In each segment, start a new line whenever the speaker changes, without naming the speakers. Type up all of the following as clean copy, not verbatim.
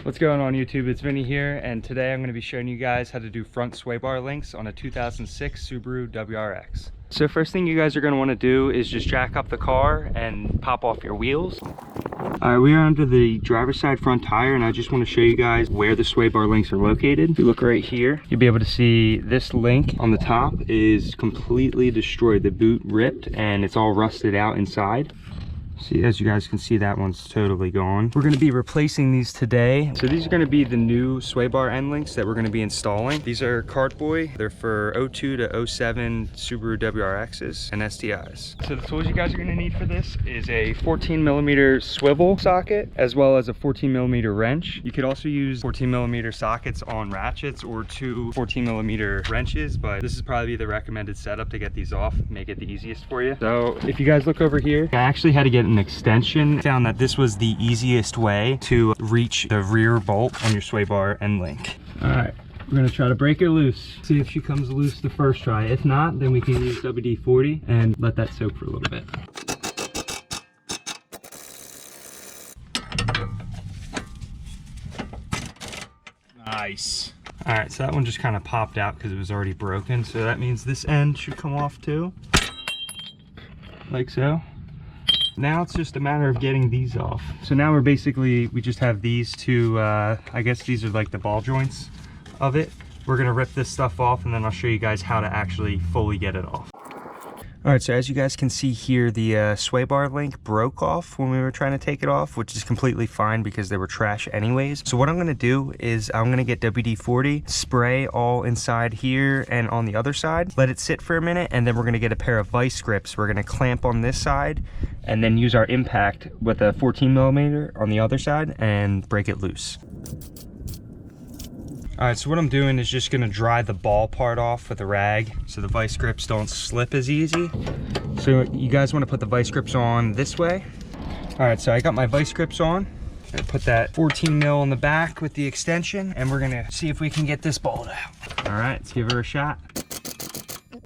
What's going on YouTube? It's Vinny here, and today I'm going to be showing you guys how to do front sway bar links on a 2006 Subaru WRX. So first thing you guys are going to want to do is just jack up the car and pop off your wheels. Alright, we are under the driver's side front tire, and I just want to show you guys where the sway bar links are located. If you look right here, you'll be able to see this link on the top is completely destroyed. The boot ripped and it's all rusted out inside. See, as you guys can see, that one's totally gone. We're going to be replacing these today. So these are going to be the new sway bar end links that we're going to be installing. These are Cartboy. They're for 02 to 07 Subaru WRXs and STIs. So the tools you guys are going to need for this is a 14mm swivel socket, as well as a 14mm wrench. You could also use 14mm sockets on ratchets or two 14mm wrenches, but this is probably the recommended setup to get these off, make it the easiest for you. So if you guys look over here, I actually had to get an extension. Found that this was the easiest way to reach the rear bolt on your sway bar end link. All right, we're gonna try to break her loose. See if she comes loose the first try. If not, then we can use WD-40 and let that soak for a little bit. Nice. All right, so that one just kind of popped out because it was already broken. So that means this end should come off too, like so. Now it's just a matter of getting these off. So now we just have these two, I guess these are like the ball joints of it. We're gonna rip this stuff off, and then I'll show you guys how to actually fully get it off. All right, so as you guys can see here, the sway bar link broke off when we were trying to take it off, which is completely fine because they were trash anyways. So what I'm gonna do is I'm gonna get WD-40, spray all inside here and on the other side, let it sit for a minute, and then we're gonna get a pair of vice grips. We're gonna clamp on this side and then use our impact with a 14mm on the other side and break it loose. All right, so what I'm doing is just gonna dry the ball part off with a rag so the vice grips don't slip as easy. So you guys wanna put the vice grips on this way. All right, so I got my vice grips on. I'm gonna put that 14mm in the back with the extension, and we're gonna see if we can get this bolt out. All right, let's give her a shot.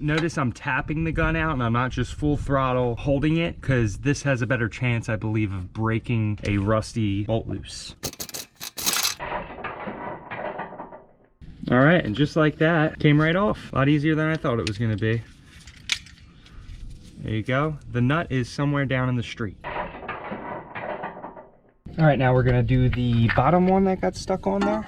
Notice I'm tapping the gun out and I'm not just full throttle holding it, because this has a better chance, I believe, of breaking a rusty bolt loose. All right, and just like that, came right off. A lot easier than I thought it was gonna be. There you go. The nut is somewhere down in the street. All right, now we're gonna do the bottom one that got stuck on there.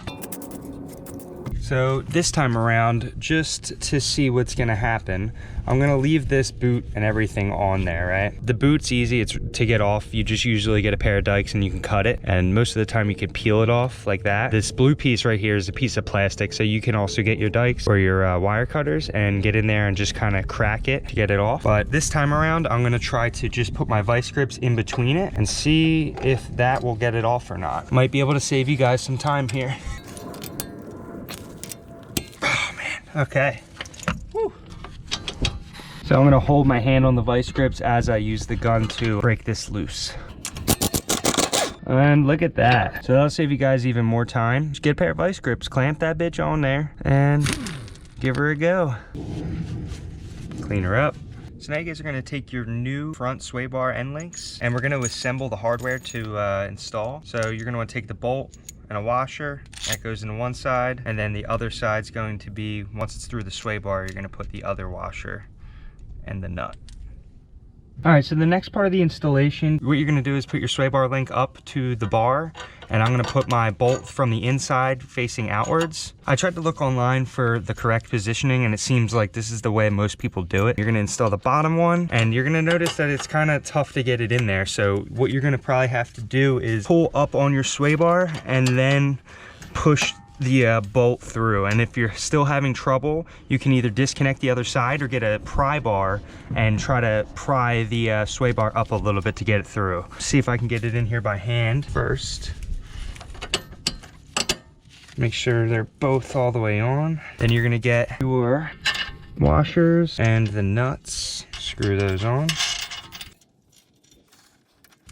So this time around, just to see what's gonna happen, I'm gonna leave this boot and everything on there, right? The boot's easy, it's to get off. You just usually get a pair of dikes and you can cut it. And most of the time you can peel it off like that. This blue piece right here is a piece of plastic, so you can also get your dikes or your wire cutters and get in there and just kind of crack it to get it off. But this time around, I'm gonna try to just put my vice grips in between it and see if that will get it off or not. Might be able to save you guys some time here. Okay. Woo. So I'm gonna hold my hand on the vice grips as I use the gun to break this loose. And look at that. So that'll save you guys even more time. Just get a pair of vice grips, clamp that bitch on there, and give her a go. Clean her up. So now you guys are gonna take your new front sway bar end links, and we're gonna assemble the hardware to install. So you're gonna wanna take the bolt and a washer that goes into one side, and then the other side's going to be, once it's through the sway bar, you're gonna put the other washer and the nut. All right, so the next part of the installation, what you're gonna do is put your sway bar link up to the bar, and I'm gonna put my bolt from the inside facing outwards. I tried to look online for the correct positioning, and it seems like this is the way most people do it. You're gonna install the bottom one, and you're gonna notice that it's kind of tough to get it in there. So what you're gonna probably have to do is pull up on your sway bar and then push the bolt through. And if you're still having trouble, you can either disconnect the other side or get a pry bar and try to pry the sway bar up a little bit to get it through. See if I can get it in here by hand first. Make sure they're both all the way on. Then you're gonna get your washers and the nuts, screw those on.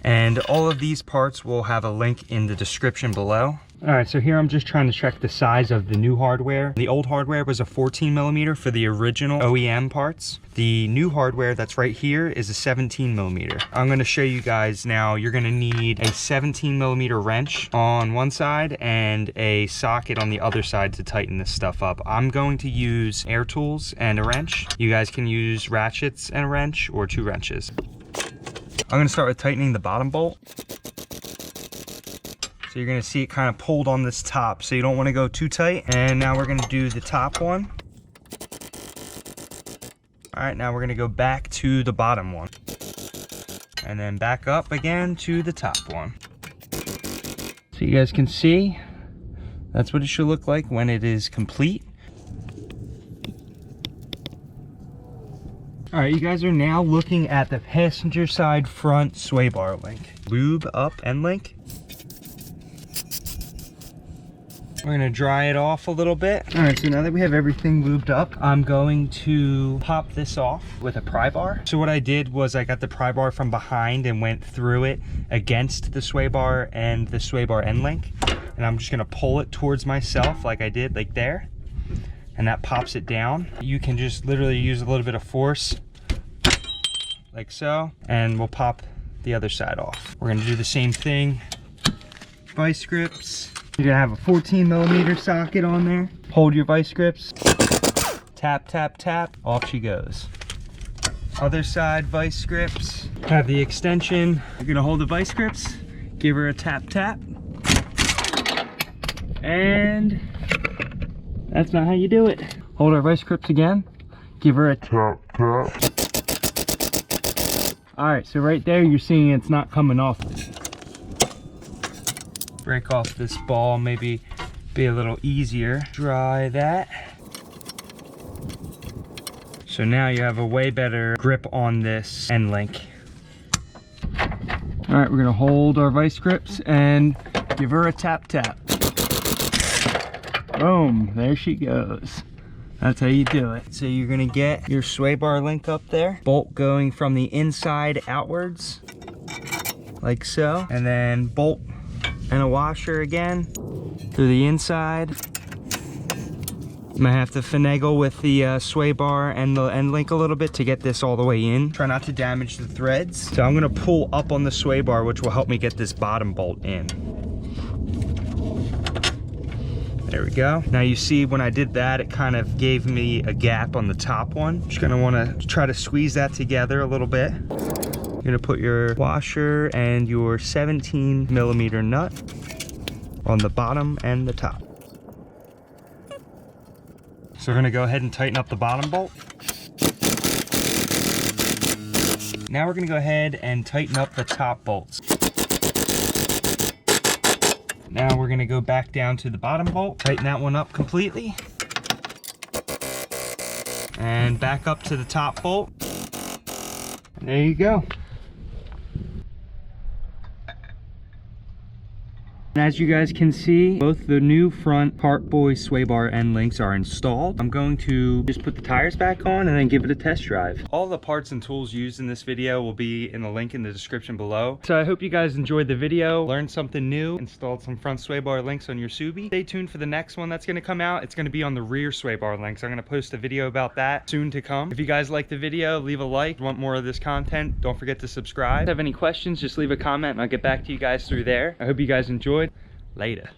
And And all of these parts will have a link in the description below. All right, so here I'm just trying to check the size of the new hardware. The old hardware was a 14mm for the original OEM parts. The new hardware that's right here is a 17mm. I'm gonna show you guys now. You're gonna need a 17mm wrench on one side and a socket on the other side to tighten this stuff up. I'm going to use air tools and a wrench. You guys can use ratchets and a wrench or 2 wrenches. I'm gonna start with tightening the bottom bolt. So you're gonna see it kind of pulled on this top, so you don't wanna go too tight. And now we're gonna do the top one. All right, now we're gonna go back to the bottom one. And then back up again to the top one. So you guys can see, that's what it should look like when it is complete. All right, you guys are now looking at the passenger side front sway bar link. Lube up Endlink. We're gonna dry it off a little bit. All right, so now that we have everything lubed up, I'm going to pop this off with a pry bar. So what I did was I got the pry bar from behind and went through it against the sway bar and the sway bar end link. And I'm just gonna pull it towards myself like I did, like there. And that pops it down. You can just literally use a little bit of force, like so, and we'll pop the other side off. We're gonna do the same thing. Vice grips. You're gonna have a 14mm socket on there. Hold your vice grips. Tap, tap, tap. Off she goes. Other side vice grips. Have the extension. You're gonna hold the vice grips. Give her a tap, tap. And that's not how you do it. Hold our vice grips again. Give her a tap, tap. All right, so right there you're seeing it's not coming off. Break off this ball, maybe be a little easier. Dry that. So now you have a way better grip on this end link. All right, we're gonna hold our vice grips and give her a tap tap. Boom, there she goes. That's how you do it. So you're gonna get your sway bar link up there, bolt going from the inside outwards, like so, and then bolt and a washer again through the inside. I'm gonna have to finagle with the sway bar and the end link a little bit to get this all the way in. Try not to damage the threads. So I'm gonna pull up on the sway bar, which will help me get this bottom bolt in. There we go. Now you see when I did that, it kind of gave me a gap on the top one. Just gonna wanna try to squeeze that together a little bit. You're gonna put your washer and your 17mm nut on the bottom and the top. So we're gonna go ahead and tighten up the bottom bolt. Now we're gonna go ahead and tighten up the top bolts. Now we're gonna go back down to the bottom bolt, tighten that one up completely. And back up to the top bolt. And there you go. And as you guys can see, both the new front Parkboy sway bar end links are installed. I'm going to just put the tires back on and then give it a test drive. All the parts and tools used in this video will be in the link in the description below. So I hope you guys enjoyed the video, learned something new, installed some front sway bar links on your Subi. Stay tuned for the next one that's gonna come out. It's gonna be on the rear sway bar links. I'm gonna post a video about that soon to come. If you guys like the video, leave a like. If you want more of this content, don't forget to subscribe. If you have any questions, just leave a comment and I'll get back to you guys through there. I hope you guys enjoyed. Later.